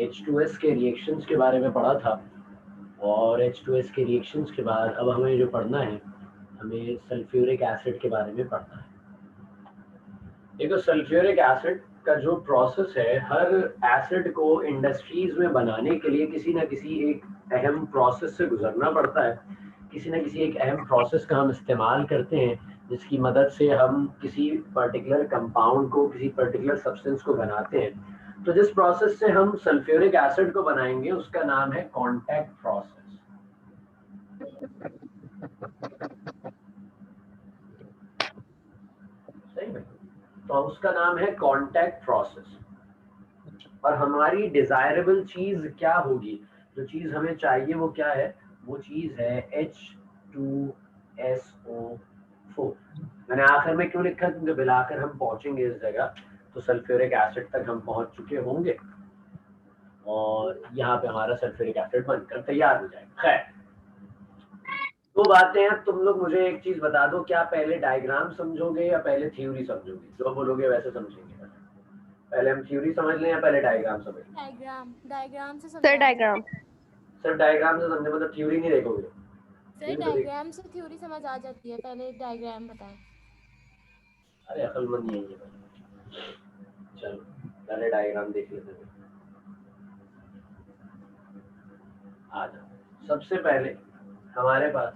H2S के reactions के बारे में पढ़ा था, और H2S के रिएक्शंस के बाद अब हमें जो पढ़ना है, हमें सल्फ्यूरिक एसिड के बारे में पढ़ना है। देखो, सल्फ्यूरिक एसिड का जो प्रोसेस है, हर एसिड को इंडस्ट्रीज में बनाने के लिए किसी ना किसी एक अहम प्रोसेस से गुजरना पड़ता है। किसी ना किसी एक अहम प्रोसेस का हम इस्तेमाल करते हैं, जिसकी मदद से हम किसी पर्टिकुलर कंपाउंड को, किसी पर्टिकुलर सब्सटेंस को बनाते हैं। तो जिस प्रोसेस से हम सल्फ्यूरिक एसिड को बनाएंगे उसका नाम है कॉन्टैक्ट प्रोसेस। सही में, तो उसका नाम है कॉन्टैक्ट प्रोसेस। और हमारी डिजायरेबल चीज क्या होगी, जो चीज हमें चाहिए वो क्या है? वो चीज है H2SO4। मैंने आखिर में क्यों लिखा? क्योंकि बिलाकर हम पहुंचेंगे इस जगह तो सल्फ्यूरिक एसिड तक हम पहुंच चुके होंगे, और यहाँ पे हमारा सल्फ्यूरिक एसिड बनकर तैयार हो जाएगा। खैर, दो बातें हैं। तुम लोग मुझे एक चीज बता दो, क्या पहले डायग्राम समझोगे या पहले थ्योरी समझोगे? जो बोलोगे वैसे समझेंगे। पहले हम थ्योरी समझ लें या पहले डायग्राम समझ लें? डायग्राम से सर डायग्राम। सर डायग्राम से समझे मतलब थ्योरी नहीं देखोगे? सर डायग्राम से थ्योरी समझ आ जाती है, पहले डायग्राम बताएं। अरे अक्लमंद नहीं है। चलो पहले डायग्राम देख लेते हैं। आ जाओ। सबसे पहले हमारे पास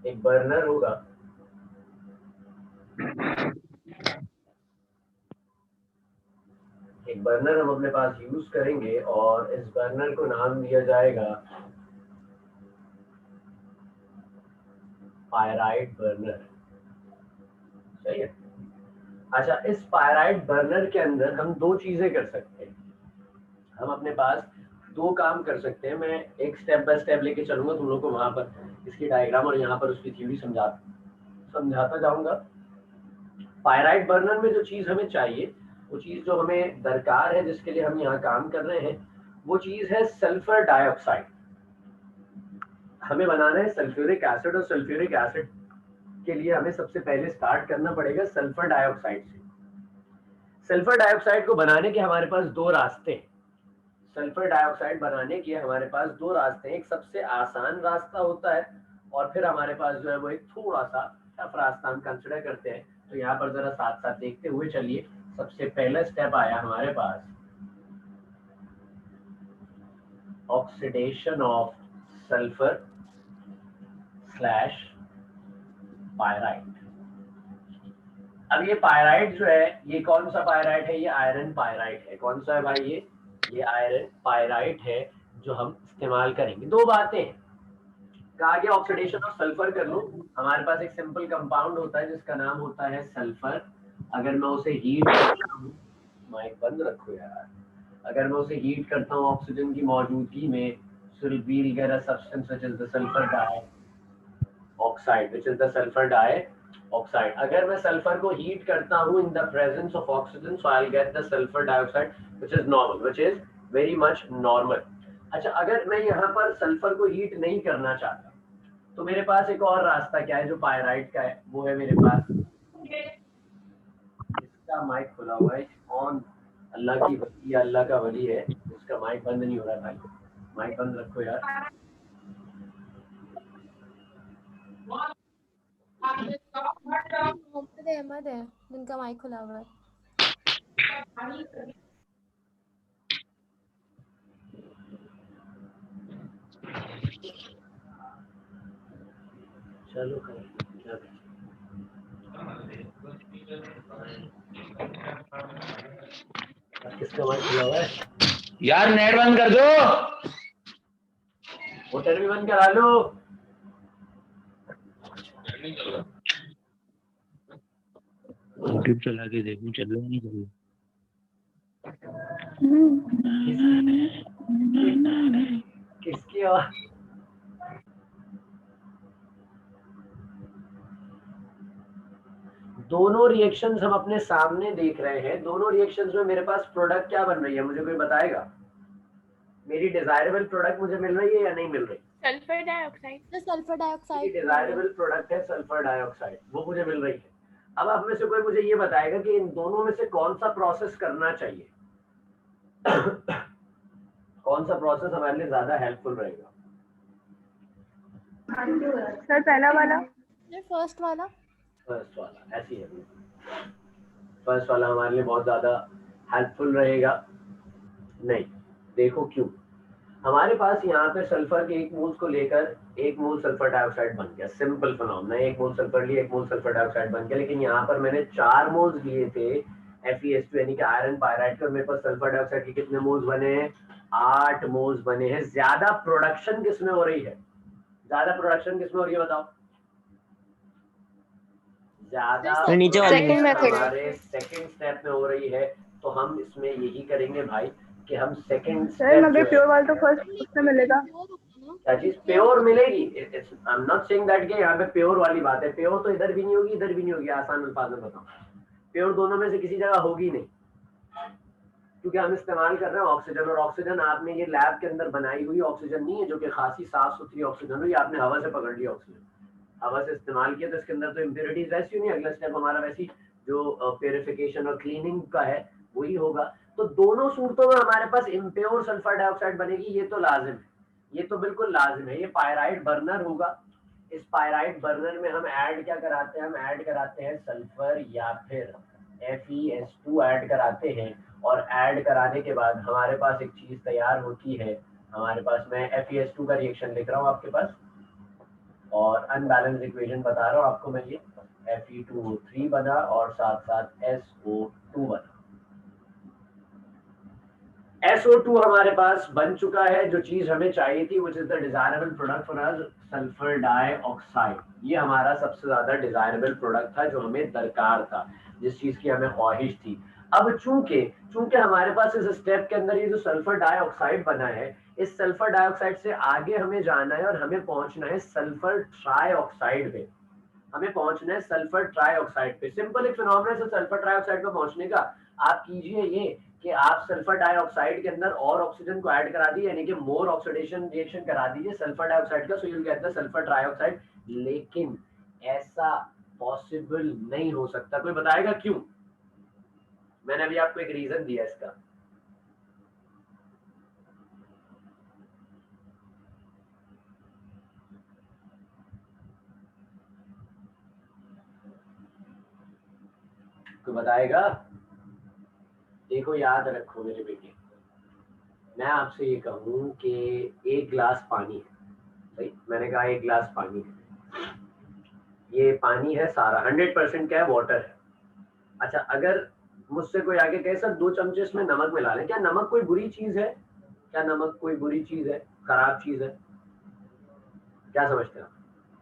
एक बर्नर होगा। एक बर्नर हम अपने पास यूज करेंगे, और इस बर्नर को नाम दिया जाएगा पायराइट बर्नर। सही है। अच्छा, इस पायराइट बर्नर के अंदर हम दो चीजें कर सकते हैं। हम अपने पास दो काम कर सकते हैं। मैं एक स्टेप बाय स्टेप लेके चलूंगा तुम लोग को, वहां पर इसकी डायग्राम और यहाँ पर उसकी थ्योरी समझाता जाऊंगा। पायराइट बर्नर में जो चीज हमें चाहिए, वो चीज जो हमें दरकार है, जिसके लिए हम यहाँ काम कर रहे हैं, वो चीज है सल्फर डाइऑक्साइड। हमें बनाना है सल्फ्यूरिक एसिड, और सल्फ्यूरिक एसिड के लिए हमें सबसे पहले स्टार्ट करना पड़ेगा सल्फर डाइऑक्साइड से। सल्फर डाइऑक्साइड को बनाने के हमारे पास दो रास्ते हैं। सल्फर डाइऑक्साइड बनाने के हमारे पास दो रास्ते हैं। एक सबसे आसान रास्ता होता है, और फिर हमारे पास जो है वो एक थोड़ा सा टफ रास्ता हम कंसिडर करते हैं। तो यहाँ पर जरा साथ साथ देखते हुए चलिए। सबसे पहला स्टेप आया हमारे पास oxidation of sulphur slash pyrite. अब ये पायराइट जो है, ये कौन सा पायराइट है? ये आयरन पायराइट है। कौन सा है भाई? ये आयरन पायराइट है जो हम इस्तेमाल करेंगे। दो बातें हैं। कहा गया ऑक्सीडेशन ऑफ सल्फर कर लो। हमारे पास एक सिंपल कंपाउंड होता है जिसका नाम होता है सल्फर। अगर मैं उसे हीट करता हूँ, माइक बंद रखो यार। अगर मैं उसे हीट करता हूँ ऑक्सीजन की मौजूदगी में, so it will get a substance which is the sulfur dioxide, which is the sulfur dioxide. अगर मैं सल्फर को हीट करता हूँ in the presence of oxygen, so I'll get the sulfur dioxide which is normal, which is very much normal. अच्छा, अगर मैं यहाँ पर सल्फर को हीट नहीं करना चाहता, तो मेरे पास एक और रास्ता क्या है जो पायराइट का है? वो है मेरे पास, इसका माइक खुला हुआ है ऑन। अल्लाह की वली, अल्लाह का वली है, इसका माइक बंद नहीं हो रहा भाई। माइक बंद रखो यार। मोहम्मद अहमद है जिनका माइक खुला हुआ है। चलो क्या किसका माइक खुला हुआ है यार? नेट बंद कर दो, मोटर भी बंद करा लो। यूट्यूब चला के देखूं, चल रहा नहीं चल किसकी आवाज? दोनों रिएक्शंस हम अपने सामने देख रहे हैं। दोनों रिएक्शंस में मेरे पास प्रोडक्ट क्या बन रही है? मुझे कोई बताएगा? मेरी डिजायरेबल प्रोडक्ट मुझे मिल रही है या नहीं मिल रही? Sulphur dioxide. Sulphur dioxide desirable product है सल्फर डाइऑक्साइड, वो मुझे मिल रही है। अब आप में से कोई मुझे ये बताएगा कि इन दोनों में से कौन सा प्रोसेस करना चाहिए? कौन सा प्रोसेस हमारे लिए ज्यादा हेल्पफुल रहेगा? सर पहला वाला। फर्स्ट वाला। फर्स्ट वाला, ऐसी है, फर्स्ट वाला हमारे लिए बहुत ज्यादा हेल्पफुल रहेगा। नहीं, देखो क्यों। हमारे पास यहाँ पे सल्फर के 1 मोल को लेकर 1 मोल सल्फर डाइऑक्साइड बन गया, सिंपल फिनोमेना। 1 मोल सल्फर लिए 1 मोल सल्फर डाइऑक्साइड बन गया। लेकिन यहाँ पर मैंने 4 मोल्स लिए थे FeS2 यानी कि आयरन पायराइड के, और मेरे पास सल्फर डाइऑक्साइड के कितने मोल्स बने हैं? 8 मोल्स बने हैं। ज्यादा प्रोडक्शन किसमें हो रही है? ज्यादा प्रोडक्शन किसमें हो रही है बताओ? ज्यादा नीचे वाले में। हमारे सेकंड स्टेप में हो रही है। तो हम इसमें यही करेंगे भाई कि हम सेकंड स्टेप मगर प्योर वाला तो फर्स्ट में मिलेगा। क्या चीज प्योर मिलेगी? I am not saying that कि यहाँ पे प्योर वाली बात है। प्योर तो इधर भी नहीं होगी, इधर भी नहीं होगी। आसान अल्फाज में बताओ, प्योर दोनों में से किसी जगह होगी नहीं, क्योंकि हम इस्तेमाल कर रहे हैं ऑक्सीजन। और ऑक्सीजन आपने ये लैब के अंदर बनाई हुई ऑक्सीजन नहीं है जो कि खासी साफ सुथरी ऑक्सीजन हो। ये आपने हवा से पकड़ ली ऑक्सीजन, हवा से इस्तेमाल किया, तो इसके अंदर तो इम्प्योरिटीज वैसी नहीं। अगला स्टेप हमारा वैसी जो प्योरिफिकेशन और क्लीनिंग का है वही होगा। तो दोनों सूरतों में हमारे पास इम्प्योर सल्फर डाइऑक्साइड बनेगी, ये तो लाजिम है, ये तो बिल्कुल लाजिम है। ये पायराइड बर्नर होगा। इस पायराइड बर्नर में हम ऐड क्या कराते हैं? हम ऐड कराते हैं सल्फर या फिर FeS2 ऐड कराते हैं। और ऐड कराने के बाद हमारे पास एक चीज तैयार होती है। हमारे पास, मैं FeS2 का रिएक्शन लिख रहा हूँ आपके पास, और अनबैलेंस इक्वेशन बता रहा हूँ आपको मैं। ये Fe2O3 बना और साथ साथ SO2 बना। SO2 हमारे पास बन चुका है। जो चीज हमें चाहिए थी, which is the desirable product for us, sulphur dioxide. ये हमारा सबसे ज्यादा डिजायरेबल प्रोडक्ट था, जो हमें दरकार था, जिस चीज की हमें ख्वाहिश थी। अब चूंकि हमारे पास इस स्टेप के अंदर ये जो सल्फर डाइऑक्साइड बना है, इस सल्फर डाइऑक्साइड से आगे हमें जाना है और हमें पहुंचना है सल्फर ट्राइऑक्साइड पे। हमें पहुंचना है सल्फर ट्राइऑक्साइड पे। सिंपल एक फिनोमेना से सल्फर ट्राइऑक्साइड पे पहुंचने का। आप कीजिए ये कि आप सल्फर डाइऑक्साइड के अंदर और ऑक्सीजन को ऐड करा दीजिए, यानी कि मोर ऑक्सीडेशन रिएक्शन करा दीजिए सल्फर डाइऑक्साइड का, so you will get the sulphur trioxide. लेकिन ऐसा पॉसिबल नहीं हो सकता। कोई बताएगा क्यों? मैंने अभी आपको एक रीजन दिया इसका। कोई बताएगा? देखो, याद रखो मेरे बेटे, मैं आपसे ये कहूँ कि 1 गिलास पानी है, सही, मैंने कहा 1 गिलास पानी है। ये पानी है सारा, 100% क्या है? वाटर है। अच्छा, अगर मुझसे कोई आगे कहे सर 2 चमचे इसमें नमक मिला लें, क्या नमक कोई बुरी चीज है? क्या नमक कोई बुरी चीज है, खराब चीज है? क्या समझते हैं आप?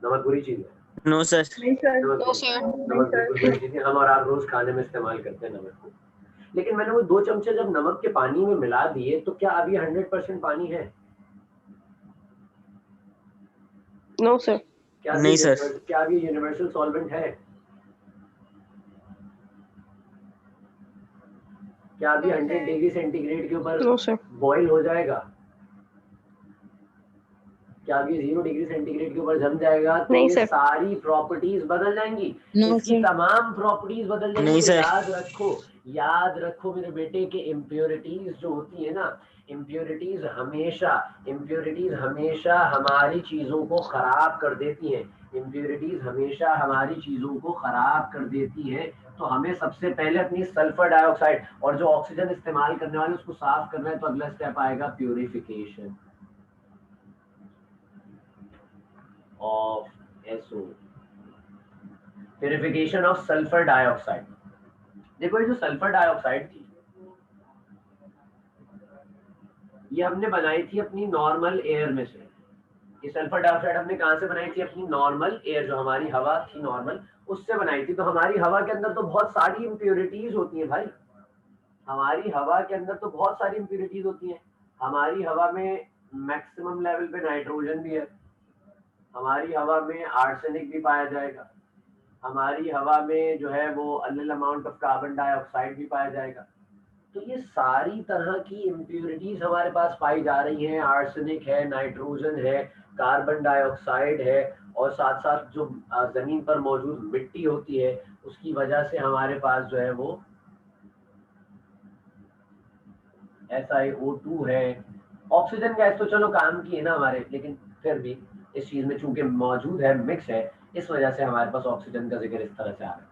नमक बुरी चीज है? No sir. नहीं सर। नमक बिल्कुल बुरी चीज है। हम और आप रोज खाने में इस्तेमाल करते हैं नमक को। लेकिन मैंने वो 2 चमचे जब नमक के पानी में मिला दिए, तो क्या अभी 100% पानी है? No sir. क्या नहीं सर। क्या अभी यूनिवर्सल सॉल्वेंट है? क्या अभी 100 डिग्री सेंटीग्रेड के ऊपर नो सर। बॉईल हो जाएगा? क्या अभी 0 डिग्री सेंटीग्रेड के ऊपर जम जाएगा? तो नहीं ये सर। सारी प्रॉपर्टीज बदल जाएंगी, इसकी तमाम प्रॉपर्टीज बदल जाएंगी। नहीं तो सर। याद रखो मेरे बेटे कि इम्प्योरिटीज जो होती है ना, इम्प्योरिटीज हमेशा हमारी चीजों को खराब कर देती हैं। इम्प्योरिटीज हमेशा हमारी चीजों को खराब कर देती हैं। तो हमें सबसे पहले अपनी सल्फर डाइऑक्साइड और जो ऑक्सीजन इस्तेमाल करने वाले उसको साफ करना है। तो अगला स्टेप आएगा purification of SO, purification of sulphur dioxide. देखो, ये जो सल्फर डाइऑक्साइड थी, ये हमने बनाई थी अपनी नॉर्मल एयर में से। ये सल्फर डाइऑक्साइड हमने कहां से बनाई थी? अपनी नॉर्मल एयर, जो हमारी हवा थी नॉर्मल, उससे बनाई थी। तो हमारी हवा के अंदर तो बहुत सारी इम्प्योरिटीज होती हैं भाई। हमारी हवा के अंदर तो बहुत सारी इम्प्योरिटीज होती हैं। हमारी हवा में मैक्सिमम लेवल पे नाइट्रोजन भी है, हमारी हवा में आर्सेनिक भी पाया जाएगा, हमारी हवा में जो है वो अनलिल अमाउंट ऑफ कार्बन डाइऑक्साइड भी पाया जाएगा। तो ये सारी तरह की इम्प्योरिटीज हमारे पास पाई जा रही हैं। आर्सेनिक है, नाइट्रोजन है, कार्बन डाइऑक्साइड है, और साथ साथ जो जमीन पर मौजूद मिट्टी होती है उसकी वजह से हमारे पास जो है वो SiO2 है। ऑक्सीजन गैस तो चलो काम की है ना हमारे, लेकिन फिर भी इस चीज में चूंकि मौजूद है, मिक्स है, इस वजह से हमारे पास ऑक्सीजन का जिक्र इस तरह से आ रहा है।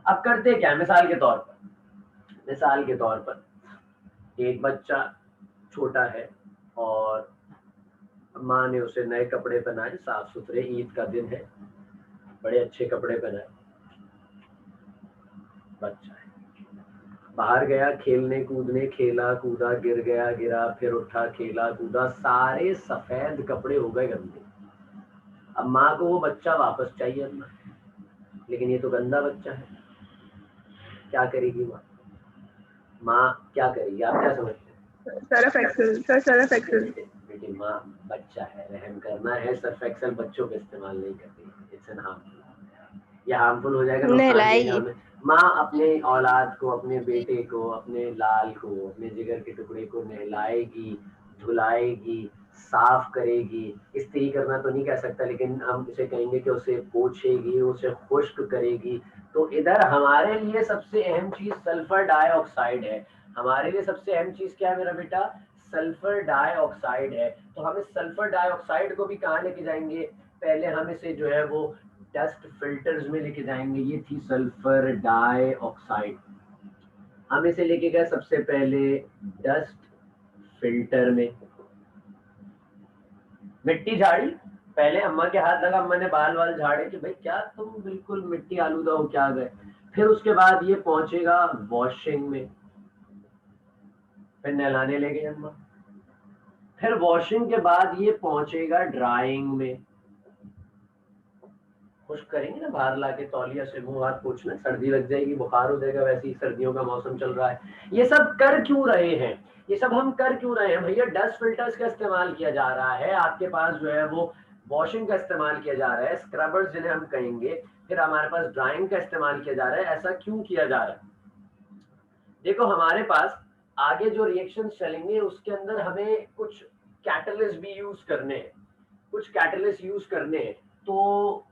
अब करते क्या, मिसाल के तौर पर एक बच्चा छोटा है और माँ ने उसे नए कपड़े पहनाए, साफ सुथरे, ईद का दिन है, बड़े अच्छे कपड़े पहनाए। बच्चा है, बाहर गया खेलने कूदने, खेला कूदा, गिर गया, गिरा, फिर उठा, खेला कूदा, सारे सफेद कपड़े हो गए गंदे। अब माँ को वो बच्चा वापस चाहिए अपना, लेकिन ये तो गंदा बच्चा है, क्या करेगी माँ? माँ क्या करेगी, आप क्या समझते हैं? Surf Excel sir, Surf Excel. बेटी माँ बच्चा है, रहम करना है, सर्फ एक्सेल बच्चों पे इस्तेमाल नहीं करती, इट्स एन हार्मफुल। ये हार्मफुल हो जाएगा, नुकसान देगा हमें। माँ अपने औलाद को, अपने बेटे को, अपने लाल को, अपने जिगर के टुकड़े को नहलाएगी, धुलाएगी, साफ करेगी। इस्त्री करना तो नहीं कह सकता, लेकिन हम इसे कहेंगे कि उसे पोछेगी, उसे खुश्क करेगी। तो इधर हमारे लिए सबसे अहम चीज सल्फर डाइऑक्साइड है। हमारे लिए सबसे अहम चीज क्या है मेरा बेटा? सल्फर डाइऑक्साइड है। तो हम इस सल्फर डाइऑक्साइड को भी कहाँ लेके जाएंगे? पहले हम इसे जो है वो डस्ट फिल्टर्स में लेके जाएंगे। ये थी सल्फर डाइऑक्साइड, हम इसे लेके गए सबसे पहले डस्ट फिल्टर में। मिट्टी झाड़ी, पहले अम्मा के हाथ लगा, अम्मा ने बाल वाल झाड़े कि भाई क्या तुम बिल्कुल मिट्टी आलूदा हो क्या गए। फिर उसके बाद ये पहुंचेगा वॉशिंग में, फिर नहलाने ले गए अम्मा। फिर वॉशिंग के बाद ये पहुंचेगा ड्राइंग में, खुश्क करेंगे ना, बाहर लाके तौलिया से मुंह हाथ पोंछना, सर्दी लग जाएगी, बुखार हो जाएगा, वैसे ही सर्दियों का मौसम चल रहा है। ये सब कर क्यों रहे हैं? ये सब हम कर क्यों रहे हैं भैया? डस्ट फिल्टर्स का इस्तेमाल किया जा रहा है, आपके पास जो है वो वॉशिंग का इस्तेमाल किया जा रहा है, स्क्रबर्स जिन्हें हम कहेंगे, फिर हमारे पास ड्राइंग का इस्तेमाल किया जा रहा है। ऐसा क्यों किया जा रहा है? देखो हमारे पास आगे जो रिएक्शन चलेंगे उसके अंदर हमें कुछ कैटलिस्ट भी यूज करने हैं, कुछ कैटलिस्ट यूज करने हैं। तो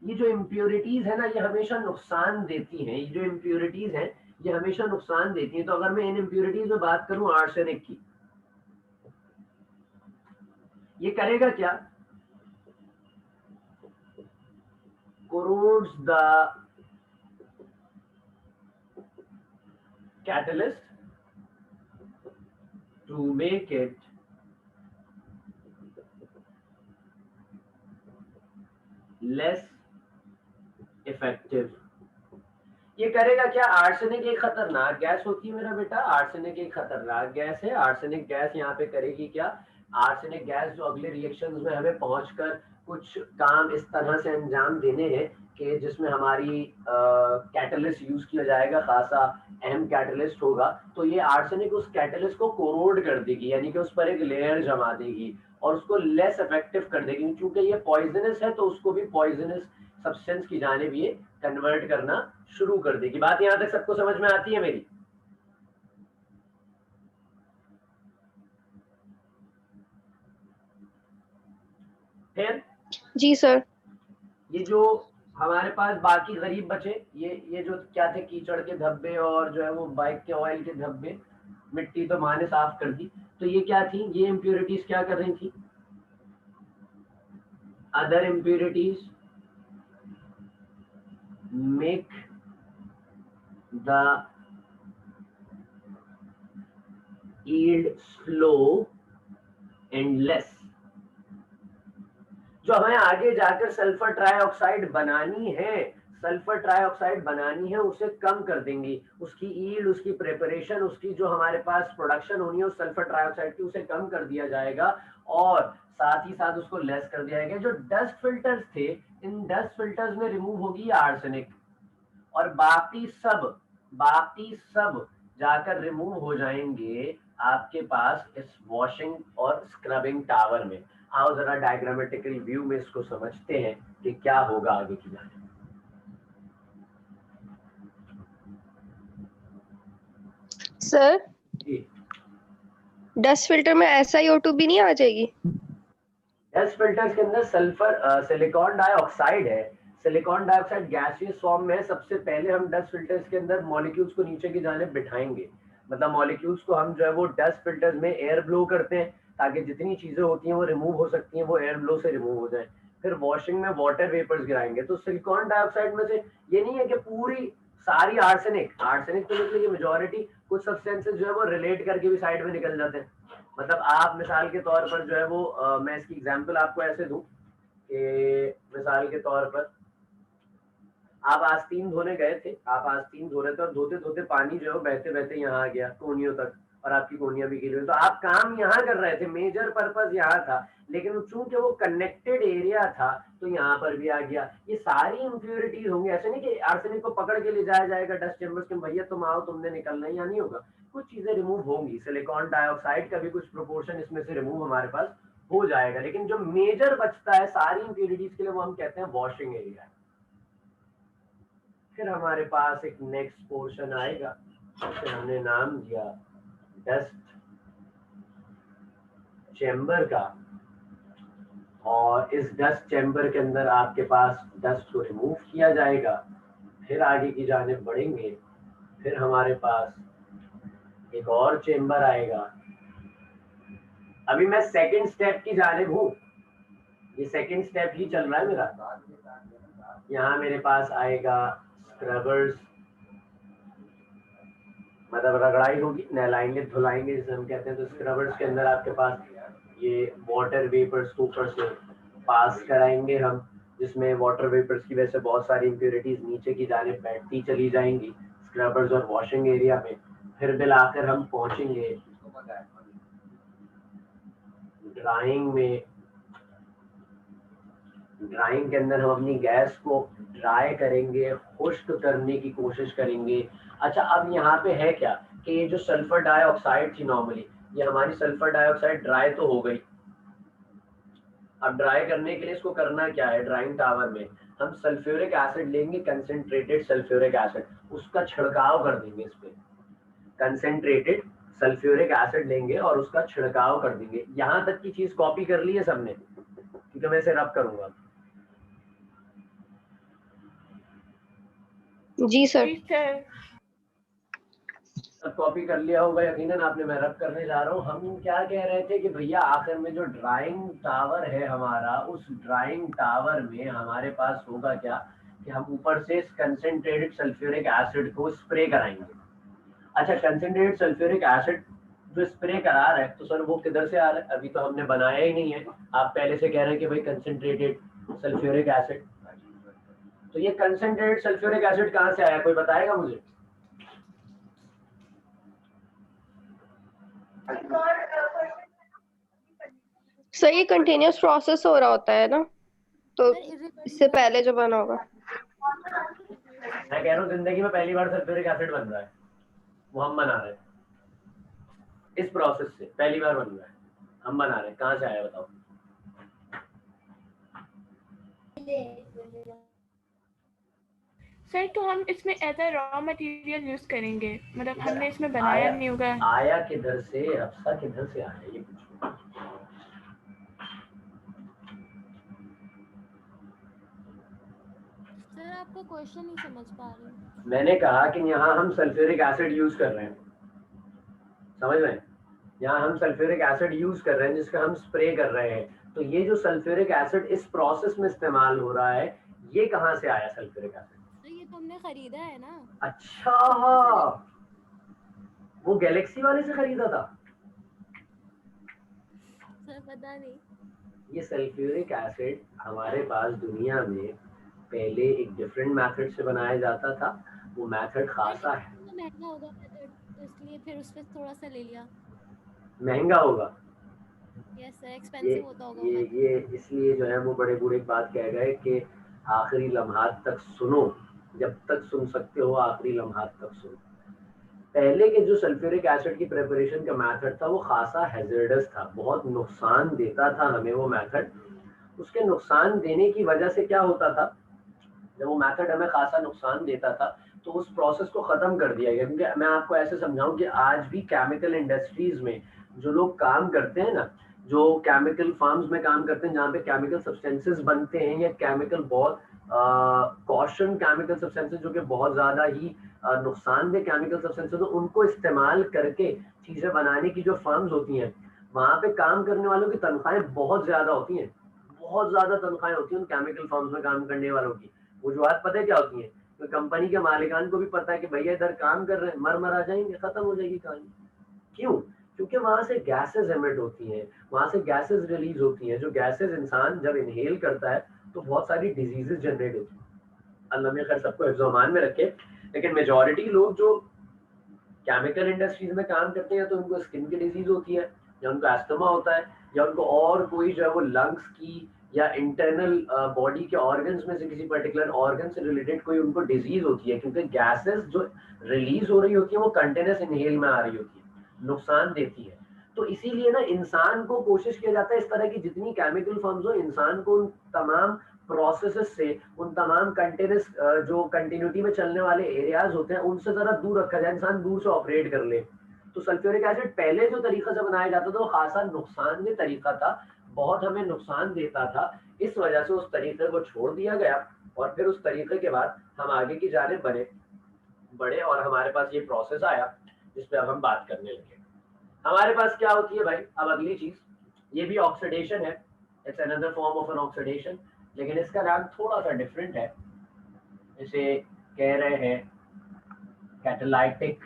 ये जो इम्प्योरिटीज है ना, ये हमेशा नुकसान देती हैं। ये जो इम्प्योरिटीज हैं ये हमेशा नुकसान देती हैं। तो अगर मैं इन इम्प्योरिटीज में बात करूं आर्सेनिक की, ये करेगा क्या? corrodes the catalyst to make it less effective। ये करेगा क्या? आर्सेनिक एक खतरनाक गैस होती है मेरा बेटा, आर्सेनिक एक खतरनाक गैस है। आर्सेनिक गैस यहाँ पे करेगी क्या? आर्सेनिक गैस जो अगले रिएक्शंस में हमें पहुंचकर कुछ काम इस तरह से अंजाम देने हैं कि जिसमें हमारी कैटलिस्ट यूज किया जाएगा, खासा अहम कैटलिस्ट होगा। तो ये आर्सेनिक उस कैटलिस्ट को कोरोड कर देगी, यानी कि उस पर एक लेयर जमा देगी और उसको लेस इफेक्टिव कर देगी। क्योंकि ये पॉइजनस है तो उसको भी पॉइजनस सब्सटेंस की जानिब ये कन्वर्ट करना शुरू कर देगी। बात यहां तक सबको समझ में आती है मेरी? फिर जी सर। ये जो हमारे पास बाकी गरीब बचे, ये जो क्या थे, कीचड़ के धब्बे और जो है वो बाइक के ऑयल के धब्बे, मिट्टी तो माँ ने साफ कर दी। तो ये क्या थी? ये इम्प्योरिटीज क्या कर रही थी? Other impurities make the yield slow and less। जो हमें आगे जाकर सल्फर ट्राइऑक्साइड बनानी है, सल्फर ट्राइऑक्साइड बनानी है, उसे कम कर देंगी। उसकी यील्ड, उसकी प्रिपरेशन, उसकी जो हमारे पास प्रोडक्शन होनी है उस सल्फर ट्राइऑक्साइड की, उसे कम कर दिया जाएगा और साथ ही साथ उसको लेस कर दिया जाएगा। जो डस्ट फिल्टर्स थे, इन डस्ट फिल्टर्स में रिमूव होगी आर्सेनिक और बाकी सब जाकर रिमूव हो जाएंगे आपके पास इस वॉशिंग और स्क्रबिंग टावर में। आओ जरा डायग्रामेटिकल व्यू में इसको समझते हैं कि क्या होगा आगे की जाने। सर डस्ट फिल्टर में SiO2 भी नहीं आ जाएगी? डस्ट फिल्टर्स के अंदर सल्फर सिलिकॉन डाइऑक्साइड है। सिलिकॉन डाइऑक्साइड गैसियस फॉर्म में, सबसे पहले हम डस्ट फिल्टर्स के अंदर मॉलिक्यूल्स को नीचे की जानिब बिठाएंगे, मतलब मॉलिक्यूल्स को हम जो है वो डस्ट फिल्टर्स में एयर ब्लो करते हैं ताकि जितनी चीजें होती हैं वो रिमूव हो सकती हैं वो एयर ब्लो से रिमूव हो जाए। फिर वॉशिंग में वाटर वेपर्स गिराएंगे। तो सिलिकॉन डाइऑक्साइड में से ये नहीं है कि पूरी सारी आर्सेनिक तो मतलब ये मेजॉरिटी, कुछ सब्सटेंसेस जो है वो रिलेट करके भी साइड में निकल जाते हैं। मतलब आप मिसाल के तौर पर जो है वो मैं इसकी एग्जांपल आपको ऐसे दूं कि मिसाल के तौर पर आप आस्तीन धोने गए थे, आप आस्तीन धो रहे थे और धोते धोते पानी जो है बहते बहते यहाँ आ गया कोनियों तक और आपकी कोनियां भी गिरी हुई। तो आप काम यहाँ कर रहे थे, मेजर पर्पस यहाँ था, लेकिन चूंकि वो कनेक्टेड एरिया था तो यहाँ पर भी आ गया। ये सारी इम्प्योरिटीज होंगी। ऐसे नहीं कि आर्सेनिक को पकड़ के ले जाया जाएगा डस्ट चेम्बर्स के, भैया तुम आओ तुमने निकलना है, या नहीं होगा। कुछ चीजें रिमूव होंगी, सिलिकॉन डाइऑक्साइड का भी कुछ प्रोपोर्शन इसमें से रिमूव हमारे पास हो जाएगा, लेकिन जो मेजर बचता है सारी इम्प्योरिटीज के लिए वो हम कहते हैं वॉशिंग एरिया। फिर हमारे पास एक नेक्स्ट पोर्शन आएगा जिसे हमने नाम दिया डस्ट चेम्बर का, और इस डस्ट चेम्बर के अंदर आपके पास डस्ट को रिमूव किया जाएगा। फिर आगे की जानिब बढ़ेंगे, फिर हमारे पास एक और चेम्बर आएगा। अभी मैं सेकंड स्टेप की जानिब हूँ, ये सेकंड स्टेप ही चल रहा है मेरा। यहाँ मेरे पास आएगा स्क्रबर्स, मतलब रगड़ाई होगी, नहलाएंगे धुलाएंगे जिसे हम कहते हैं। तो स्क्रबर्स के अंदर आपके पास ये वाटर वेपर्स को ऊपर से पास कराएंगे हम, जिसमें वाटर वेपर्स की वजह से बहुत सारी इम्प्योरिटीज नीचे की जानिब बैठती चली जाएंगी स्क्रबर्स और वॉशिंग एरिया में। फिर बिलाकर हम पहुंचेंगे ड्राइंग में। ड्राइंग के अंदर हम अपनी गैस को ड्राई करेंगे, खुश्क करने की कोशिश करेंगे। अच्छा, अब यहाँ पे है क्या कि ये जो सल्फर डाइऑक्साइड थी नॉर्मली, ये हमारी सल्फर डाइऑक्साइड ड्राई तो हो गई। अब ड्राई करने के लिए इसको करना क्या है, ड्राइंग टावर में हम सल्फ्यूरिक एसिड लेंगे, कंसेंट्रेटेड सल्फ्यूरिक एसिड, उसका छिड़काव कर देंगे इस पे। कंसेंट्रेटेड सल्फ्यूरिक एसिड लेंगे और उसका छिड़काव कर देंगे। यहाँ तक की चीज कॉपी कर ली है सबने, क्योंकि मैं इसे रब करूंगा। जी सर। सब कॉपी कर लिया होगा यकीनन आपने। मैं रब करने जा रहा हूँ। हम क्या कह रहे थे कि भैया आखिर में जो ड्राइंग टावर है हमारा, उस ड्राइंग टावर में हमारे पास होगा क्या कि हम ऊपर से कंसेंट्रेटेड सल्फ्यूरिक एसिड को स्प्रे कराएंगे। अच्छा, कंसेंट्रेटेड सल्फ्यूरिक एसिड जो स्प्रे करा रहा है, तो सर वो किधर से आ रहा है? अभी तो हमने बनाया ही नहीं है। आप पहले से कह रहे हैं कि भाई कंसेंट्रेटेड सल्फ्यूरिक एसिड, तो ये कंसेंट्रेटेड सल्फ्यूरिक एसिड कहाँ से आया, कोई बताएगा मुझे? सर ये कंटिन्यूअस प्रोसेस हो रहा होता है ना, तो इससे पहले जो बना होगा। मैं कह रहा हूँ जिंदगी में पहली बार सल्फ्यूरिक एसिड बन रहा है, वो हम बना रहे हैं। इस प्रोसेस से पहली बार बन रहा है, हम बना रहे हैं। कहाँ से आया बताओ? सर तो हम इसमें as a raw material use करेंगे, मतलब हमने इसमें बनाया नहीं होगा। आया किधर से, अफसा किधर से आया, ये पूछो। सर आपका क्वेश्चन नहीं समझ पा रही। मैंने कहा कि यहाँ हम सल्फ्यूरिक एसिड यूज कर रहे हैं, समझ रहे हैं? यहाँ हम सल्फ्यूरिक एसिड यूज कर रहे हैं जिसका हम स्प्रे कर रहे हैं। तो ये जो सल्फ्यूरिक एसिड इस प्रोसेस में इस्तेमाल हो रहा है, ये कहाँ से आया सल्फ्यूरिक एसिड? ये तो हमने खरीदा है ना। अच्छा, वो गैलेक्सी वाले से खरीदा था? सर पता नहीं। ये सल्फ्यूरिक एसिड हमारे पास दुनिया में पहले एक डिफरेंट मेथड से बनाया जाता था। वो मेथड खासा है, तो महंगा होगा मेथड, तो इसलिए फिर उस पे थोड़ा सा ले लिया। महंगा होगा? यस सर, एक्सपेंसिव होता होगा। ये इसलिए जो है वो बड़े बूढ़े बात कह गए कि आखिरी लम्हात तक सुनो, जब तक सुन सकते हो आखिरी लम्हात तक सुनो। पहले के जो सल्फ्यूरिक एसिड की प्रिपरेशन का मेथड था वो खासा हैजर्डस था, बहुत नुकसान देता था हमें वो मेथड। उसके नुकसान देने की वजह से क्या होता था, जब वो मेथड हमें खासा नुकसान देता था तो उस प्रोसेस को खत्म कर दिया गया। क्योंकि मैं आपको ऐसे समझाऊं कि आज भी केमिकल इंडस्ट्रीज में जो लोग काम करते हैं ना, जो केमिकल फार्म्स में काम करते हैं जहाँ पे केमिकल सब्सटेंसेस बनते हैं या केमिकल बहुत कॉशन केमिकल सब्सटेंसेस जो कि बहुत ज्यादा ही नुकसानदेह केमिकल सब्सटेंसेस तो उनको इस्तेमाल करके चीजें बनाने की जो फर्म्स होती हैं वहां पे काम करने वालों की तनख्वाहें बहुत ज्यादा होती हैं, बहुत ज्यादा तनख्वाहें होती हैं उन केमिकल फर्म्स में काम करने वालों की। वजूहत पता है क्या होती है? तो कंपनी के मालिकान को भी पता है कि भैया इधर काम कर रहे हैं, मर आ जाएंगे, खत्म हो जाएगी कहानी। क्यों? क्योंकि वहां से गैसेस एमिट होती हैं, वहां से गैसेस रिलीज होती हैं, जो गैसेस इंसान जब इनहेल करता है तो बहुत सारी डिजीजेस जनरेट होती हैं। अल्लाह में खैर सबको हिफ्ज़-ओ-अमान में रखे, लेकिन मेजॉरिटी लोग जो केमिकल इंडस्ट्रीज में काम करते हैं तो उनको स्किन की डिजीज होती है, या उनको एस्थमा होता है, या उनको और कोई जो है वो लंग्स की या इंटरनल बॉडी के ऑर्गन्स में से किसी पर्टिकुलर ऑर्गन से रिलेटेड कोई उनको डिजीज होती है, क्योंकि गैसेस जो रिलीज हो रही होती है वो कंटिन्यूस इनहेल में आ रही होती है, नुकसान देती है। तो इसीलिए ना इंसान को कोशिश किया जाता है इस तरह की जितनी केमिकल फर्म्स हो, इंसान को उन तमाम प्रोसेसेस से, उन तमाम कंटिन्यूस जो कंटिन्यूटी में चलने वाले एरियाज होते हैं उनसे जरा दूर रखा जाए, इंसान दूर से ऑपरेट कर ले। तो सल्फ्यूरिक एसिड पहले जो तरीका से बनाया जाता था वो खासा नुकसानदेह तरीका था, बहुत हमें नुकसान देता था, इस वजह से उस तरीके को छोड़ दिया गया और फिर उस तरीके के बाद हम आगे की जानिब बढ़े और हमारे पास ये प्रोसेस आया जिस पे अब हम बात करने लगे। हमारे पास क्या होती है भाई, अब अगली चीज, ये भी ऑक्सीडेशन है, it's another form of an oxidation, लेकिन इसका नाम थोड़ा सा डिफरेंट है। इसे कह रहे हैं कैटालाइटिक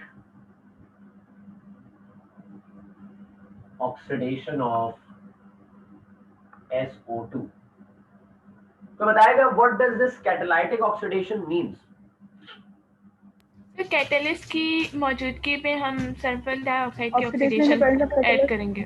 ऑक्सीडेशन ऑफ SO2। तो बताएगा what does this catalytic oxidation means? तो कैटलिस्ट की मौजूदगी में हम सल्फर डाइऑक्साइड की ऑक्सीडेशन ऐड करेंगे।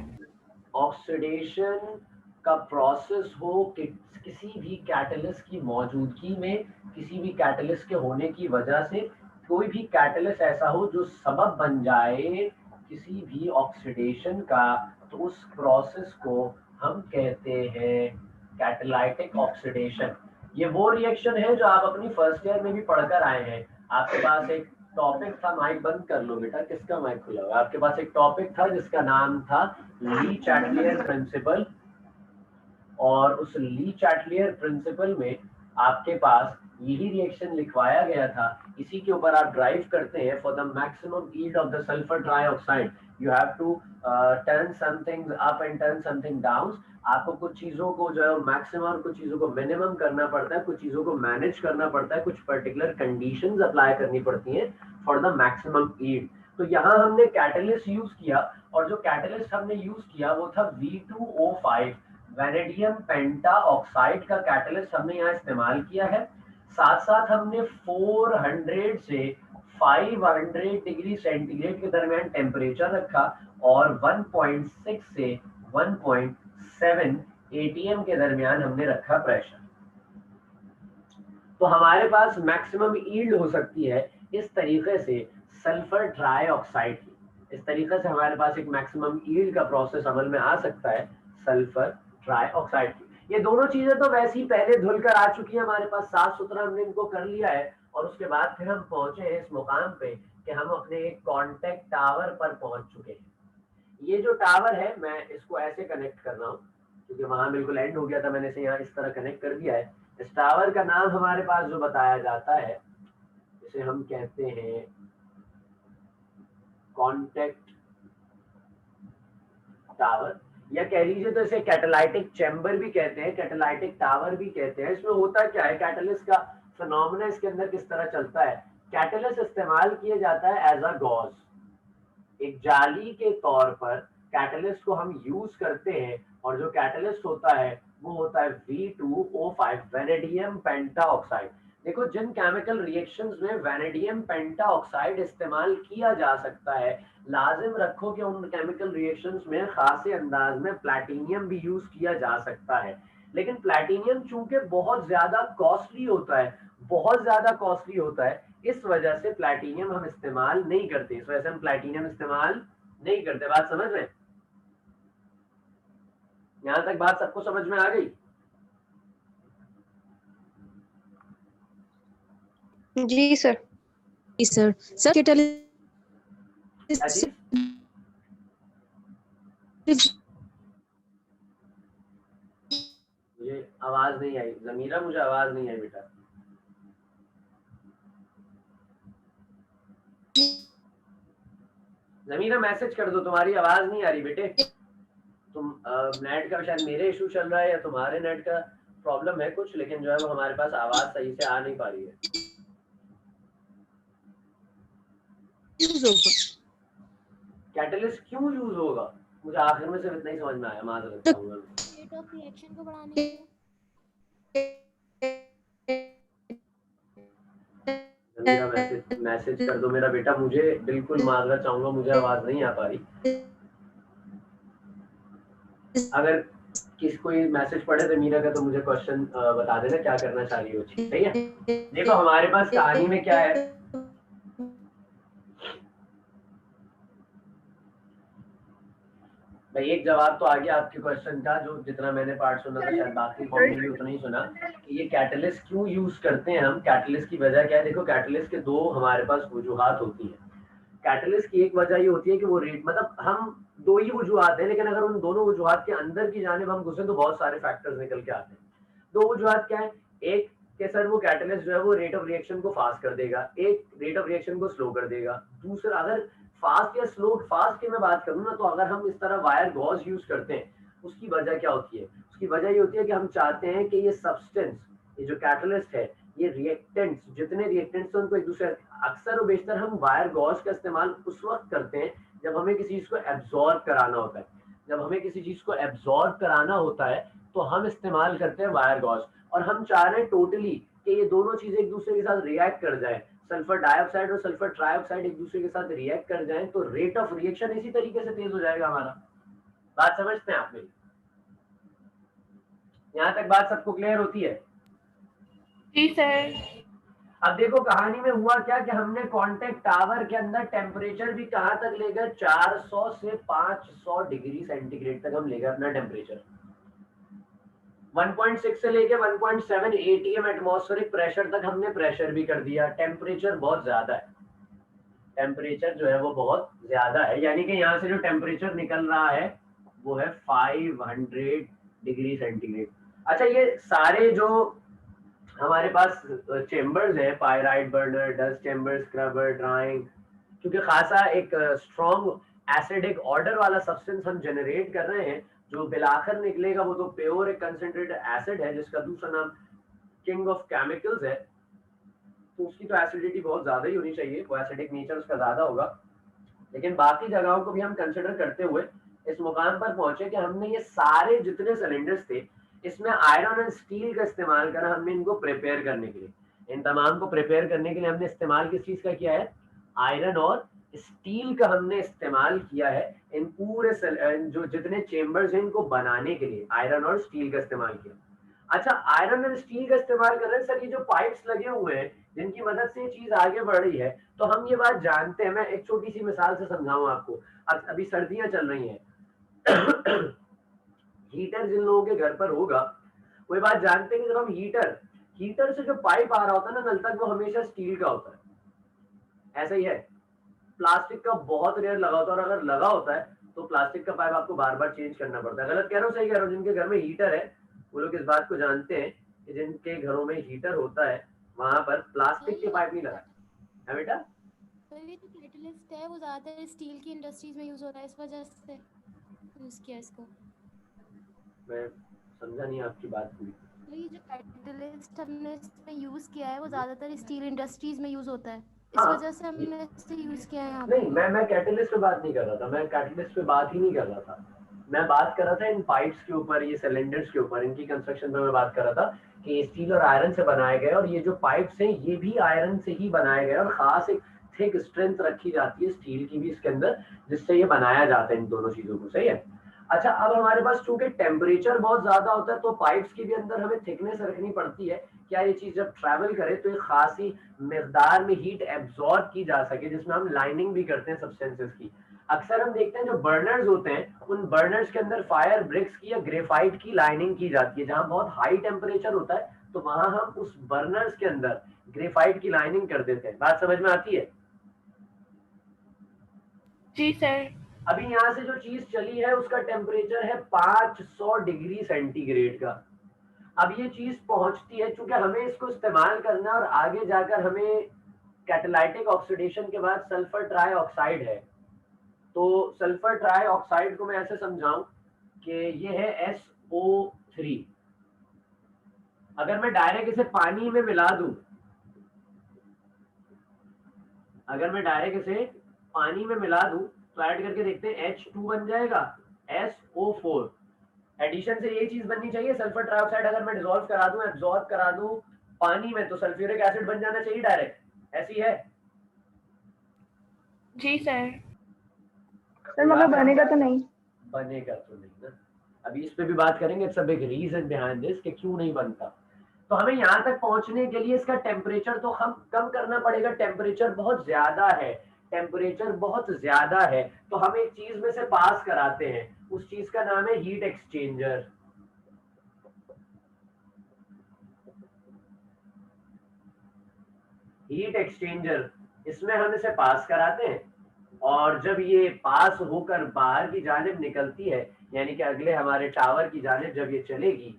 ऑक्सीडेशन का प्रोसेस हो कि किसी भी कैटलिस्ट की मौजूदगी में, किसी भी कैटलिस्ट के होने की वजह से कोई भी कैटलिस्ट ऐसा हो जो सबब बन जाए किसी भी ऑक्सीडेशन का, तो उस प्रोसेस को हम कहते हैं कैटालाइटिक ऑक्सीडेशन। ये वो रिएक्शन है जो आप अपनी फर्स्ट ईयर में भी पढ़कर आए हैं। आपके पास एक टॉपिक था, माइक बंद कर लो बेटा, किसका माइक खुला हुआ? आपके पास एक टॉपिक था जिसका नाम था ली चैटलियर प्रिंसिपल, और उस ली चैटलियर प्रिंसिपल में आपके पास यही रिएक्शन लिखवाया गया था, इसी के ऊपर आप ड्राइव करते हैं। For the maximum yield of the sulphur trioxide you have to turn something up and turn something down. आपको कुछ चीजों को जो है मैक्सिमम और कुछ चीजों को मिनिमम करना पड़ता है, कुछ चीजों को मैनेज करना पड़ता है, कुछ पर्टिकुलर कंडीशंस अप्लाई करनी पड़ती हैं फॉर द मैक्सिमम यील्ड। तो यहाँ हमने कैटलिस्ट यूज किया, और जो कैटलिस्ट हमने यूज किया वो था V2O5 वैनेडियम पेंटा ऑक्साइड का कैटलिस्ट हमने यहाँ इस्तेमाल किया है। साथ साथ हमने 400 से 500 डिग्री सेंटीग्रेड के दरमियान टेम्परेचर रखा और 1.6 से 1.7 ATM के दरमियान हमने रखा प्रेशर। तो हमारे पास मैक्सिमम यील्ड हो सकती है इस तरीके से सल्फर ट्राइऑक्साइड की, इस तरीके से हमारे पास एक मैक्सिमम यील्ड का प्रोसेस अमल में आ सकता है सल्फर ट्राइऑक्साइड की। ये दोनों चीजें तो वैसे ही पहले धुलकर आ चुकी है हमारे पास, साफ सुथरा हमने इनको कर लिया है, और उसके बाद फिर हम पहुंचे हैं इस मुकाम पे कि हम अपने एक कॉन्टेक्ट टावर पर पहुंच चुके हैं। ये जो टावर है मैं इसको ऐसे कनेक्ट कर रहा हूँ क्योंकि वहां बिल्कुल एंड हो गया था, मैंने इसे यहाँ इस तरह कनेक्ट कर दिया है। इस टावर का नाम हमारे पास जो बताया जाता है इसे हम कहते हैं कॉन्टेक्ट टावर, या कह लीजिए तो इसे कैटालाइटिक चैम्बर भी कहते हैं, कैटालाइटिक टावर भी कहते हैं। इसमें होता क्या है, कैटलिस्ट का फिनोमेना इसके अंदर किस तरह चलता है। कैटलिस्ट इस्तेमाल किया जाता है एज अ गॉज, एक जाली के तौर पर कैटलिस्ट को हम यूज करते हैं, और जो कैटलिस्ट होता है वो होता है V2O5 वैनेडियम पेंटा ऑक्साइड। देखो जिन केमिकल रिएक्शंस में वैनेडियम पेंटा ऑक्साइड इस्तेमाल किया जा सकता है, लाजिम रखो कि उन केमिकल रिएक्शंस में खासे अंदाज में प्लैटिनियम भी यूज किया जा सकता है, लेकिन प्लैटिनियम चूंकि बहुत ज्यादा कॉस्टली होता है, बहुत ज्यादा कॉस्टली होता है, इस वजह से प्लैटिनियम हम इस्तेमाल नहीं करते, इस वजह से हम प्लैटिनियम इस्तेमाल नहीं करते। बात समझ रहे हैं? यहां तक बात सबको समझ में आ गई? जी सर। जी सर। सर क्या चीज? मुझे आवाज नहीं आई जमीरा, मुझे आवाज नहीं आई बेटा। जमीना मैसेज कर दो, तुम्हारी आवाज नहीं आ रही बेटे। तुम नेट का शायद मेरे इशू चल रहा है या तुम्हारे नेट का प्रॉब्लम है कुछ, लेकिन जो है वो हमारे पास आवाज सही से आ नहीं पा रही है। यूज होगा। कैटलिस्ट क्यों यूज होगा? मुझे आखिर में सिर्फ इतना ही समझ में आया, माजरत चाहूंगा। रेट ऑफ रिएक्शन को बढ़ाने के लिए। मेरा मैसेज कर दो मेरा बेटा, मुझे बिल्कुल माजरत चाहूंगा, मुझे आवाज नहीं आ पा रही। अगर किसी कोई मैसेज पढ़े तो मीरा का, तो मुझे क्वेश्चन बता देना क्या करना चाह रही हो। सही है। देखो हमारे पास कहानी में क्या है, भाई एक जवाब तो आ गया आपके क्वेश्चन का, जो जितना मैंने पार्ट सुना था शायद बाकी फॉर्म में भी उतना ही सुना कि ये कैटलिस्ट क्यों यूज करते हैं हम, कैटलिस्ट की वजह क्या है। देखो कैटलिस्ट के दो हमारे पास वजूहात होती है। कैटलिस्ट की एक वजह ये होती है कि वो रेट, मतलब हम दो ही वजूहात हैं, लेकिन अगर उन दोनों वजूहात के अंदर की जानिब हम घुसे तो बहुत सारे फैक्टर्स निकल के आते हैं। दो वजूहात क्या है, एक कि सर वो कैटलिस्ट जो है वो रेट ऑफ रिएक्शन को फास्ट कर देगा, एक रेट ऑफ रिएक्शन को स्लो कर देगा। दूसरा, अगर फास्ट या स्लो, फास्ट की मैं बात करूँ ना, तो अगर हम इस तरह वायर गॉज यूज करते हैं, उसकी वजह क्या होती है? उसकी वजह ये होती है कि हम चाहते हैं कि ये सब्सटेंस, ये जो कैटलिस्ट है, ये रिएक्टेंट्स, जितने रिएक्टेंट्स हैं उनको एक दूसरे, अक्सर और बेशतर हम वायर गॉज का इस्तेमाल उस वक्त करते हैं जब हमें किसी चीज को एब्जॉर्ब कराना होता है। जब हमें किसी चीज को एब्जॉर्ब कराना होता है तो हम इस्तेमाल करते हैं वायर गॉज, और हम चाह रहे हैं टोटली कि ये दोनों चीजें एक दूसरे के साथ रिएक्ट कर जाए, सल्फर डाइऑक्साइड और सल्फर ट्राइऑक्साइड एक दूसरे के साथ रिएक्ट कर जाएं, तो रेट ऑफ रिएक्शन इसी तरीके से तेज हो जाएगा हमारा। बात समझते हैं आप मेरी? यहाँ तक बात सबको क्लियर होती है? जी सर। अब देखो कहानी में हुआ क्या कि हमने कांटेक्ट टावर के अंदर टेम्परेचर भी कहां तक ले गए, 400 से 500 डिग्री सेंटीग्रेड तक हम ले गए अपना टेम्परेचर। 1.6 से लेके 1.7 ATM एटमॉस्फेरिक प्रेशर तक हमने प्रेशर भी कर दिया। टेम्परेचर बहुत ज्यादा है, टेम्परेचर जो है वो बहुत ज्यादा है, यानी कि यहाँ से जो टेम्परेचर निकल रहा है वो है 500 डिग्री सेंटीग्रेड। अच्छा, ये सारे जो हमारे पास चेम्बर्स हैं, pyrite burner, dust chamber, scrubber, drawing, क्योंकि खासा एक स्ट्रॉन्ग एसिडिक ऑर्डर वाला सब्सटेंस हम जनरेट कर रहे हैं, जो बिलाखिर निकलेगा वो तो प्योर एक कंसंट्रेटेड एसिड है, जिसका दूसरा नाम किंग ऑफ केमिकल्स है। तो उसकी तो एसिडिटी बहुत ज्यादा ही होनी चाहिए, वो एसिडिक नेचर उसका ज्यादा होगा। लेकिन बाकी जगहों को भी हम कंसिडर करते हुए इस मुकाम पर पहुंचे कि हमने ये सारे जितने सिलेंडर्स थे, इसमें आयरन एंड स्टील का इस्तेमाल करा हमने इनको प्रिपेयर करने के लिए। इन तमाम को प्रिपेयर करने के लिए हमने इस्तेमाल किस चीज का किया है? आयरन और स्टील का हमने इस्तेमाल किया है। इन पूरे जो जितने चेम्बर्स हैं इनको बनाने के लिए आयरन और स्टील का इस्तेमाल किया। अच्छा, आयरन और स्टील का इस्तेमाल कर रहे हैं सर, ये जो पाइप्स लगे हुए हैं जिनकी मदद से ये चीज आगे बढ़ रही है, तो हम ये बात जानते हैं। मैं एक छोटी सी मिसाल से समझाऊं आपको। अभी सर्दियां चल रही हैं हीटर जिन लोगों के घर पर होगा वो ये बात जानते हैं कि जब हम हीटर से जो पाइप आ रहा होता है ना नल तक, वो हमेशा स्टील का होता है। ऐसा ही है, प्लास्टिक का बहुत रेयर लगा होता है, और अगर लगा होता है तो प्लास्टिक का पाइप आपको बार बार चेंज करना पड़ता है। गलत कह रहा हूँ, सही कह रहा हूँ? जिनके घर में हीटर है वो लोग इस बात को जानते हैं कि जिनके घरों में हीटर होता है वहां पर प्लास्टिक के पाइप नहीं लगा है बेटा। तो ये जो कैटलिस्ट है वो ज्यादातर स्टील की इंडस्ट्रीज में यूज होता है, इस वजह से यूज किया इसको। मैं समझा नहीं आपकी बात पूरी। तो ये जो कैटलिस्ट हमने इसमें यूज किया है वो ज्यादातर स्टील इंडस्ट्रीज में यूज होता है, इस वजह से हमने इसे यूज किया है यहाँ पे। नहीं, मैं कैटलिस्ट पे बात नहीं कर रहा था, मैं कैटलिस्ट पे बात ही नहीं कर रहा था। मैं बात कर रहा था इन पाइप्स के ऊपर, ये सिलेंडर्स के ऊपर, इनकी कंस्ट्रक्शन पे मैं बात कर रहा था कि स्टील और आयरन से बनाए गए, और ये जो पाइप्स हैं ये भी आयरन से ही बनाए गए, और खास एक थिक स्ट्रेंथ रखी जाती है स्टील की भी इसके अंदर, जिससे ये बनाया जाता है इन दोनों चीजों को। सही है। अच्छा, अब हमारे पास चूंकि टेम्परेचर बहुत ज्यादा होता है तो पाइप्स की भी अंदर हमें थिकनेस रखनी पड़ती है, क्या ये चीज जब ट्रैवल करे तो एक खासी मिकदार में हीट एब्जॉर्ब की जा सके, जिसमें हम लाइनिंग भी करते हैं सब्सटेंसेस की। अक्सर हम देखते हैं जो बर्नर्स होते हैं उन बर्नर्स के अंदर फायर ब्रिक्स की या ग्रेफाइट की लाइनिंग की जाती है। जहां बहुत हाई टेम्परेचर होता है तो वहां हम उस बर्नर्स के अंदर ग्रेफाइट की लाइनिंग कर देते हैं। बात समझ में आती है? जी सर। अभी यहाँ से जो चीज चली है उसका टेम्परेचर है 500 डिग्री सेंटीग्रेड का। अब ये चीज पहुंचती है, चूंकि हमें इसको इस्तेमाल करना और आगे जाकर हमें कैटालाइटिक ऑक्सीडेशन के बाद सल्फर ट्राइऑक्साइड है, तो सल्फर ट्राई ऑक्साइड को मैं ऐसे समझाऊं कि ये है SO3। अगर मैं डायरेक्ट इसे पानी में मिला दूं, अगर मैं डायरेक्ट इसे पानी में मिला दूं तो ऐड करके देखते हैं, H2 बन जाएगा, SO4। एडिशन से ये चीज बननी चाहिए, सल्फर ट्राइऑक्साइड अगर मैं डिसॉल्व करा दूं, एब्जॉर्ब करा दूं पानी में, तो सल्फ्यूरिक एसिड बन जाना चाहिए डायरेक्ट। ऐसी है जी सर। सर मगर बनेगा तो नहीं, बनेगा तो नहीं ना, अभी इस पे भी बात करेंगे। It's a big reason behind this कि क्यों नहीं बनता। तो हमें यहाँ तक पहुंचने के लिए इसका टेम्परेचर तो हम कम करना पड़ेगा, टेम्परेचर बहुत ज्यादा है, टेम्परेचर बहुत ज्यादा है। तो हम एक चीज में से पास कराते हैं, उस चीज का नाम है हीट एक्सचेंजर। हीट एक्सचेंजर, इसमें हम इसे पास कराते हैं, और जब ये पास होकर बाहर की जानिब निकलती है, यानी कि अगले हमारे टावर की जानिब जब ये चलेगी,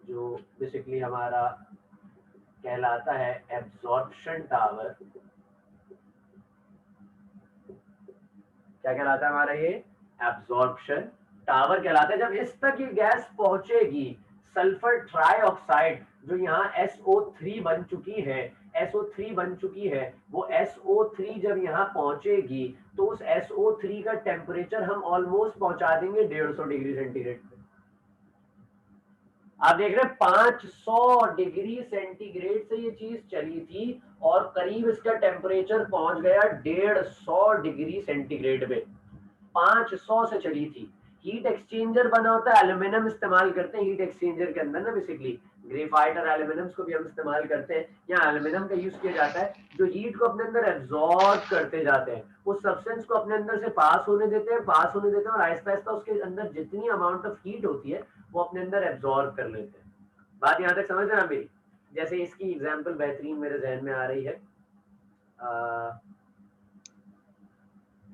जो बेसिकली हमारा कहलाता है एब्जॉर्प्शन टावर। क्या कहलाता है हमारा ये? एब्जॉर्प्शन टावर कहलाता है। जब इस तक ये गैस पहुंचेगी, सल्फर ट्राइऑक्साइड जो यहाँ SO3 बन चुकी है, SO3 बन चुकी है, वो SO3 जब यहाँ पहुंचेगी तो उस SO3 का टेम्परेचर हम ऑलमोस्ट पहुंचा देंगे 150 डिग्री सेंटीग्रेड पे। आप देख रहे हैं 500 डिग्री सेंटीग्रेड से ये चीज चली थी और करीब इसका टेम्परेचर पहुंच गया 150 डिग्री सेंटीग्रेड पे। 500 से चली थी। हीट एक्सचेंजर बना होता है, एल्यूमिनियम इस्तेमाल करते हैं हीट एक्सचेंजर के अंदर ना, बेसिकली ग्रेफाइट और एल्यूमिनियम को भी हम इस्तेमाल करते हैं। यहाँ एल्यूमिनियम का यूज किया जाता है, जो हीट को अपने अंदर एब्जॉर्ब करते जाते हैं, उस सब्सटेंस को अपने अंदर से पास होने देते हैं और आहिस्ता आहिस्ता उसके अंदर जितनी अमाउंट ऑफ हीट होती है वो अपने अंदर एब्जॉर्ब कर लेते हैं। बात यहाँ तक समझ रहे हैं मेरी? जैसे इसकी एग्जाम्पल बेहतरीन मेरे जहन में आ रही है,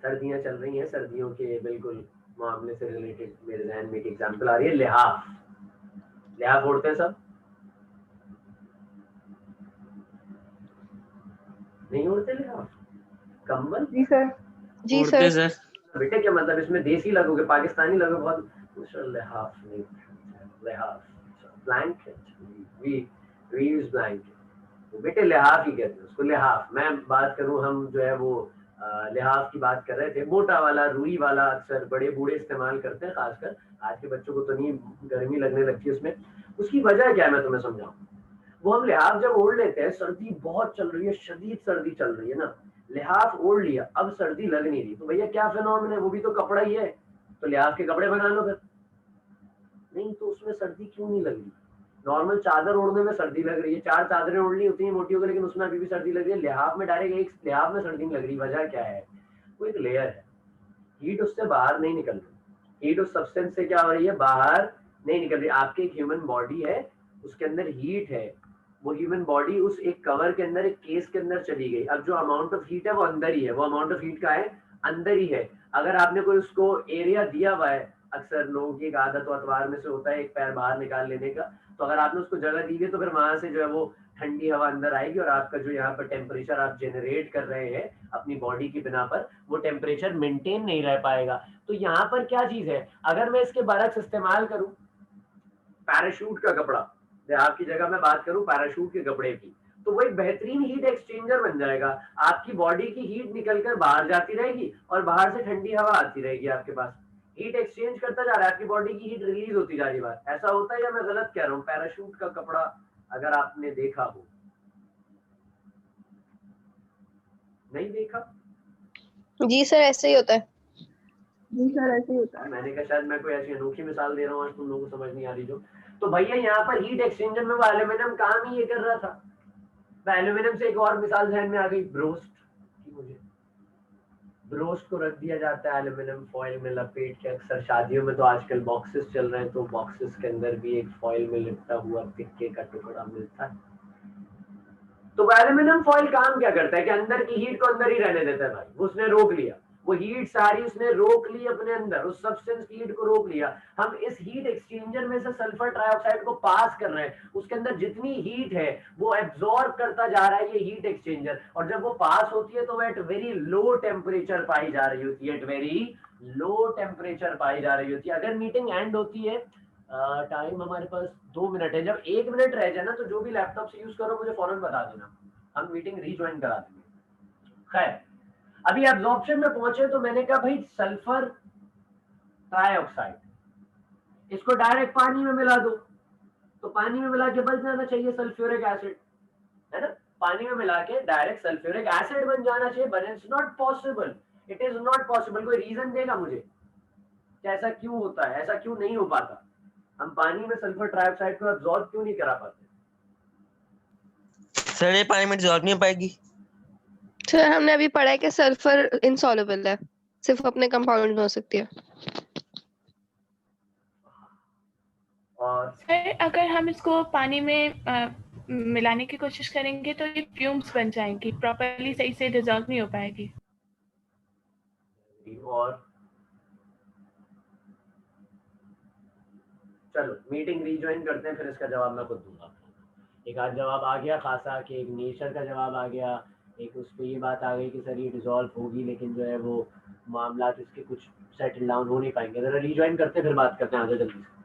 सर्दियां चल रही हैं, सर्दियों के बिल्कुल मामले से रिलेटेड मेरे जहन में एक एग्जांपल आ रही है, लिहाफ। लिहाफ ओढ़ते हैं सब? नहीं ओढ़ते लिहाफ? कंबल? जी सर। जी सर। बेटे क्या मतलब इसमें देसी लगोगे, पाकिस्तानी लगोगे बहुत? लिहाफ नहीं, लिहाफ ब्लैंकेट, वी यूज ब्लैंकेट। बेटे लिहाफ ही कहते हैं उसको, लिहाफ। मैं बात करूं, हम जो है वो लिहाफ की बात कर रहे थे, मोटा वाला रुई वाला, अक्सर बड़े बूढ़े इस्तेमाल करते हैं, खासकर आज के बच्चों को तो नहीं, गर्मी लगने लगती है उसमें। उसकी वजह क्या है मैं तुम्हें समझाऊं। वो हम लिहाफ जब ओढ़ लेते हैं, सर्दी बहुत चल रही है, शदीद सर्दी चल रही है ना, लिहाफ ओढ़ लिया, अब सर्दी लग नहीं रही, तो भैया क्या फिनोमेना है, वो भी तो कपड़ा ही है, तो लिहाफ के कपड़े बना लो फिर। नहीं तो उसमें सर्दी क्यों नहीं लग रही? नॉर्मल चादर ओढ़ने में सर्दी लग रही है, 4 चादरें ओढ़नी होती हैं मोटी होकर, लेकिन उसमें अभी भी सर्दी लग रही है। लिहाफ में डायरेक्ट एक लिहाफ में सर्दी नहीं लग रही, वजह क्या है? वो एक लेयर है, हीट उससे बाहर नहीं निकल रही, हीट उस सब्सटेंस से क्या हो रही है, बाहर नहीं निकल रही। आपके एक ह्यूमन बॉडी है, उसके अंदर हीट है, वो ह्यूमन बॉडी उस एक कवर के अंदर, एक केस के अंदर चली गई। अब जो अमाउंट ऑफ हीट है वो अंदर ही है, वो अमाउंट ऑफ हीट का है अंदर ही है। अगर आपने कोई उसको एरिया दिया हुआ है, अक्सर लोगों की एक आदत और अतवार में से होता है एक पैर बाहर निकाल लेने का, तो अगर आपने उसको जगह दी है तो फिर वहां से जो है वो ठंडी हवा अंदर आएगी और आपका जो यहाँ पर टेम्परेचर आप जनरेट कर रहे हैं अपनी बॉडी की बिना पर, वो टेम्परेचर मेंटेन नहीं रह पाएगा। तो यहाँ पर क्या चीज है, अगर मैं इसके बरक्स इस्तेमाल करूं पैराशूट का कपड़ा, आपकी जगह मैं बात करूं पैराशूट के कपड़े की, तो वो एक बेहतरीन हीट एक्सचेंजर बन जाएगा। आपकी बॉडी की हीट निकलकर बाहर जाती रहेगी और बाहर से ठंडी हवा आती रहेगी आपके पास, हीट एक्सचेंज करता जा रहा है, आपकी बॉडी की हीट रिलीज होती जा रही है। बात ऐसा होता है या मैं गलत कह रहा हूँ? पैराशूट का कपड़ा अगर आपने देखा हो, नहीं देखा? जी सर ऐसे ही होता है। जी सर ऐसे ही होता है। मैंने कहा शायद मैं कोई ऐसी अनोखी मिसाल दे रहा हूँ आज तुम लोगों को समझ नहीं आ रही जो। तो भैया यहाँ पर हीट एक्सचेंजर में वो एल्यूमिनियम काम ही ये कर रहा था। एल्यूमिनियम से एक और मिसाल ध्यान में आ गई, ब्रोस्ट की। मुझे ब्रोस्ट को रख दिया जाता है एल्यूमिनियम फॉइल में लपेट के, अक्सर शादियों में तो आजकल बॉक्सेस चल रहे हैं, तो बॉक्सेस के अंदर भी एक फॉइल में लिपटा हुआ पिक्के का टुकड़ा मिलता है। तो एल्यूमिनियम फॉइल काम क्या करता है कि अंदर की हीट को अंदर ही रहने देता है भाई, उसने रोक लिया। वो हीट सारी उसने रोक ली अपने अंदर, उस सब्सटेंस की हीट को रोक लिया। हम इस हीट एक्सचेंजर में से सल्फर ट्राइऑक्साइड को पास कर रहे हैं, उसके अंदर जितनी हीट है वो एब्जॉर्ब करता जा रहा है ये हीट एक्सचेंजर, और जब वो पास होती है तो वो एट वेरी लो टेम्परेचर पाई जा रही होती है, एट वेरी लो टेम्परेचर पाई जा रही होती है। अगर मीटिंग एंड होती है, टाइम हमारे पास 2 मिनट है, जब 1 मिनट रह जाए ना तो जो भी लैपटॉप से यूज करो मुझे फौरन बता देना, हम मीटिंग रीज्वाइन करा देंगे। खैर, अभी एब्जॉर्प्शन में पहुंचे तो मैंने कहा भाई सल्फर ट्राइऑक्साइड, इसको डायरेक्ट पानी में मिला दो, तो पानी में मिला के बन जाना चाहिए सल्फ्यूरिक एसिड, है ना। पानी में मिला के डायरेक्ट सल्फ्यूरिक एसिड बन जाना चाहिए, but it's not possible, it is not possible. कोई रीजन देगा मुझे कि ऐसा क्यों होता है, ऐसा क्यों नहीं हो पाता, हम पानी में सल्फर ट्राइऑक्साइड को एब्जॉर्ब क्यों नहीं करा पाते? सर ये पानी में डिसॉल्व नहीं हो पाएगी। सर हमने अभी पढ़ा है कि सल्फर इनसॉल्युबल है, सिर्फ अपने कंपाउंड में हो सकती है। और सर अगर हम इसको पानी में मिलाने की कोशिश करेंगे तो ये फ्यूम्स बन जाएंगी, प्रॉपर्ली सही से डिसॉल्व नहीं हो पाएगी। और चलो मीटिंग रीज्वाइन करते हैं, फिर इसका जवाब मैं खुद दूंगा। एक आध जवाब आ गया खासा, कि एक नेचर का जवाब आ गया, एक उस पर ये बात आ गई कि सर ये डिसॉल्व होगी लेकिन जो है वो मामला इसके कुछ सेटल डाउन हो नहीं पाएंगे। जरा रीज्वाइन करते फिर बात करते हैं आगे जल्दी से।